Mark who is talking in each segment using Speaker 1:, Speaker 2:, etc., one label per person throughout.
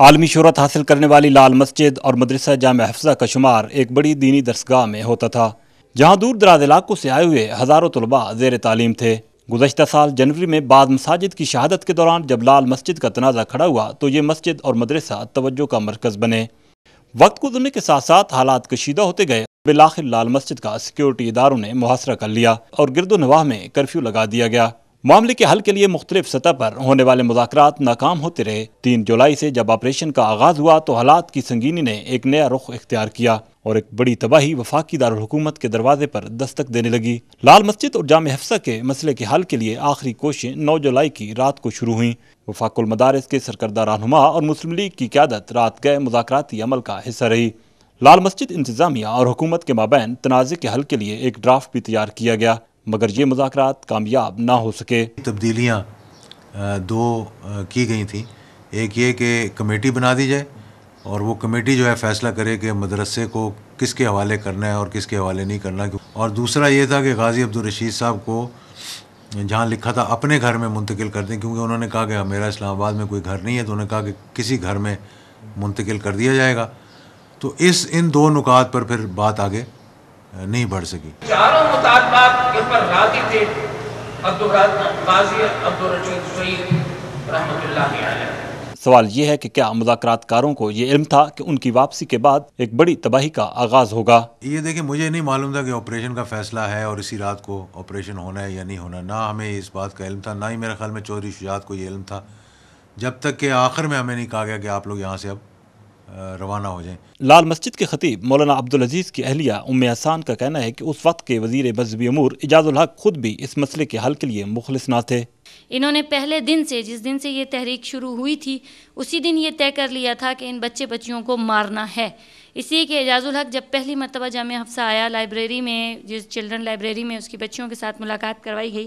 Speaker 1: عالمی شہرت حاصل کرنے والی لال مسجد اور مدرسہ جامع حفصہ کا شمار ایک بڑی دینی درسگاہ میں ہوتا تھا، جہاں دور دراز علاقوں سے آئے ہوئے ہزاروں طلباء زیر تعلیم تھے۔ گزشتہ سال جنوری میں بعض مساجد کی شہادت کے دوران جب لال مسجد کا تنازع کھڑا ہوا تو یہ مسجد اور مدرسہ توجہ کا مرکز بنے۔ وقت گزرنے کے ساتھ ساتھ حالات کشیدہ ہوتے گئے۔ بالآخر لال مسجد کا سیکیورٹی اداروں نے محاصرہ کر لیا اور گرد و نواح میں کرفیو لگا دیا گیا۔ معاملے کے حل کے لیے مختلف سطح پر ہونے والے مذاکرات ناکام ہوتے رہے۔ 3 جولائی سے جب آپریشن کا آغاز ہوا تو حالات کی سنگینی نے ایک نیا رخ اختیار کیا اور ایک بڑی تباہی وفاقی دارالحکومت کے دروازے پر دستک دینے لگی۔ لال مسجد اور جامع حفصہ کے مسئلے کے حل کے لیے آخری کوششیں 9 جولائی کی رات کو شروع ہوئیں۔ وفاق المدارس کے سرکردہ رہنما اور مسلم لیگ کی قیادت رات گئے مذاکراتی عمل کا حصہ رہی۔ لال مسجد انتظامیہ اور حکومت کے مابین تنازع کے حل کے لیے ایک ڈرافٹ بھی تیار کیا گیا، مگر یہ مذاکرات کامیاب نہ ہو سکے۔
Speaker 2: تبدیلیاں 2 کی گئی تھیں۔ ایک یہ کہ کمیٹی بنا دی جائے اور وہ کمیٹی جو ہے فیصلہ کرے کہ مدرسے کو کس کے حوالے کرنا ہے اور کس کے حوالے نہیں کرنا، اور دوسرا یہ تھا کہ غازی عبدالرشید صاحب کو جہاں لکھا تھا اپنے گھر میں منتقل کر دیں، کیونکہ انہوں نے کہا کہ میرا اسلام آباد میں کوئی گھر نہیں ہے، تو انہوں نے کہا کہ کسی گھر میں منتقل کر دیا جائے گا۔ تو ان 2 نکات پر پھر بات آگے نہیں بڑھ سکی۔
Speaker 3: چاروں مطالبات کے پر راضی تھے غازی عبدالرشید شہید رحمۃ اللہ علیہ۔
Speaker 1: سوال یہ ہے کہ کیا مذاکرات کاروں کو یہ علم تھا کہ ان کی واپسی کے بعد ایک بڑی تباہی کا آغاز ہوگا؟
Speaker 2: یہ دیکھیں، مجھے نہیں معلوم تھا کہ آپریشن کا فیصلہ ہے اور اسی رات کو آپریشن ہونا ہے یا نہیں ہونا، نہ ہمیں اس بات کا علم تھا، نہ ہی میرے خیال میں چودھری شجاعت کو یہ علم تھا، جب تک کہ آخر میں ہمیں نہیں کہا گیا کہ آپ لوگ یہاں سے اب روانہ ہو جائیں۔
Speaker 1: لال مسجد کے خطیب مولانا عبدالعزیز کی اہلیہ ام احسان کا کہنا ہے کہ اس وقت کے وزیر مذہبی امور اجاز الحق خود بھی اس مسئلے کے حل کے لیے مخلص نہ تھے۔
Speaker 4: انہوں نے پہلے دن سے، جس دن سے یہ تحریک شروع ہوئی تھی، اسی دن یہ طے کر لیا تھا کہ ان بچیوں کو مارنا ہے، اس لیے کہ اجاز الحق جب پہلی مرتبہ جامع حفصہ آیا، لائبریری میں، جس چلڈرن لائبریری میں اس کی بچیوں کے ساتھ ملاقات کروائی گئی،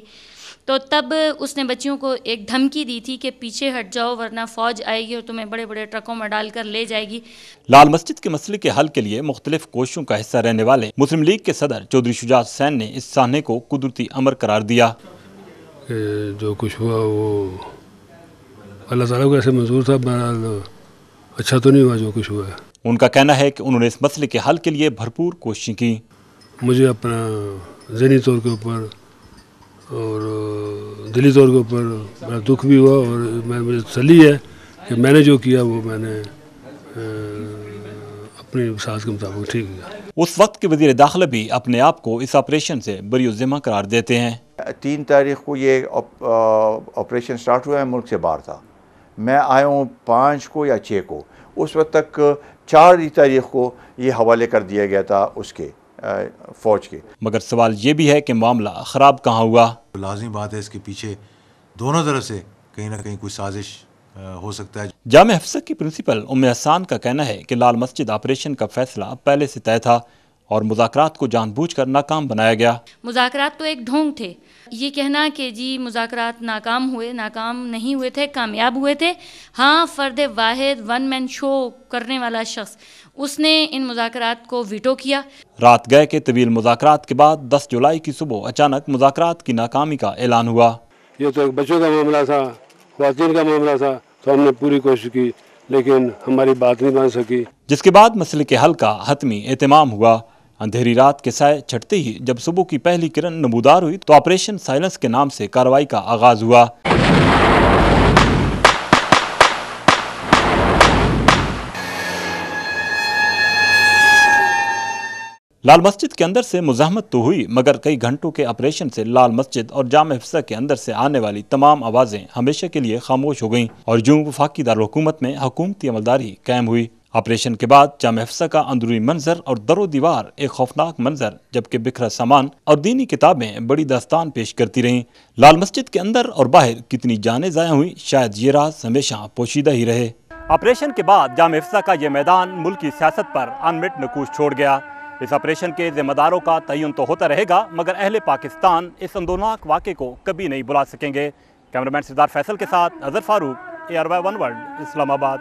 Speaker 4: تو تب اس نے بچیوں کو ایک دھمکی دی تھی کہ پیچھے ہٹ جاؤ ورنہ فوج آئے گی اور تمہیں بڑے بڑے ٹرکوں میں ڈال کر لے جائے گی۔
Speaker 1: لال مسجد کے مسئلے کے حل کے لیے مختلف کوششوں کا حصہ رہنے والے مسلم لیگ کے صدر چودھری شجاعت حسین نے اس سانحے کو قدرتی امر قرار دیا۔
Speaker 5: جو کچھ ہوا وہ اللہ تعالیٰ کو ایسے منظور تھا، بہرحال اچھا تو نہیں ہوا جو کچھ ہوا ہے۔
Speaker 1: ان کا کہنا ہے کہ انہوں نے اس مسئلے کے حل کے لیے بھرپور کوششیں کی۔
Speaker 5: مجھے اپنا ذہنی طور کے اوپر اور دلی طور کے اوپر بڑا دکھ بھی ہوا، اور مجھے تسلی ہے کہ میں نے جو کیا وہ میں نے اپنی ساز کے مطابق ٹھیک کیا۔
Speaker 1: اس وقت کے وزیر داخلہ بھی اپنے آپ کو اس آپریشن سے بری الذمہ قرار دیتے ہیں۔
Speaker 6: 3 تاریخ کو یہ آپریشن سٹارٹ ہوا ہے، ملک سے باہر تھا، میں آیا ہوں 5 کو یا 6 کو، اس وقت تک 4 تاریخ کو یہ حوالے کر دیا گیا تھا اس کے فوج کے۔
Speaker 1: مگر سوال یہ بھی ہے کہ معاملہ خراب کہاں ہوا؟
Speaker 2: لازمی بات ہے اس کے پیچھے دونوں طرف سے کہیں نہ کہیں کوئی سازش ہو سکتا ہے۔
Speaker 1: جامع حفصہ کی پرنسپل ام احسان کا کہنا ہے کہ لال مسجد آپریشن کا فیصلہ پہلے سے طے تھا اور مذاکرات کو جان بوجھ کر ناکام بنایا گیا۔
Speaker 4: مذاکرات تو ایک ڈھونگ تھے۔ یہ کہنا کہ جی مذاکرات ناکام ہوئے، ناکام نہیں ہوئے تھے، کامیاب ہوئے تھے۔ ہاں، فرد واحد 1 مین شو کرنے والا شخص، اس نے ان مذاکرات کو ویٹو کیا۔
Speaker 1: رات گئے کے طویل مذاکرات کے بعد 10 جولائی کی صبح اچانک مذاکرات کی ناکامی کا اعلان ہوا۔
Speaker 5: یہ تو ایک بچوں کا معاملہ تھا، خواتین کا معاملہ تھا، تو ہم نے پوری کوشش کی لیکن ہماری بات نہیں بن سکی،
Speaker 1: جس کے بعد مسئلے کے حل کا حتمی اہتمام ہوا۔ اندھیری رات کے سائے چھٹتے ہی جب صبح کی پہلی کرن نمودار ہوئی تو آپریشن سائلنس کے نام سے کارروائی کا آغاز ہوا۔ لال مسجد کے اندر سے مزاحمت تو ہوئی، مگر کئی گھنٹوں کے آپریشن سے لال مسجد اور جامع حفصہ کے اندر سے آنے والی تمام آوازیں ہمیشہ کے لیے خاموش ہو گئیں اور یوں وفاقی دارالحکومت میں حکومتی عملداری قائم ہوئی۔ آپریشن کے بعد جامع حفصہ کا اندرونی منظر اور در و دیوار ایک خوفناک منظر، جبکہ بکھرا سامان اور دینی کتابیں بڑی داستان پیش کرتی رہیں۔ لال مسجد کے اندر اور باہر کتنی جانیں ضائع ہوئیں، شاید یہ راز ہمیشہ پوشیدہ ہی رہے۔ آپریشن کے بعد جامع حفصہ کا یہ میدان ملکی سیاست پر انمٹ نقوش چھوڑ گیا۔ اس آپریشن کے ذمہ داروں کا تعین تو ہوتا رہے گا، مگر اہل پاکستان اس اندوناک واقعے کو کبھی نہیں بھلا سکیں گے۔ کیمرامین سردار فیصل کے ساتھ اظہر فاروق، ARY1 ورلڈ، اسلام آباد۔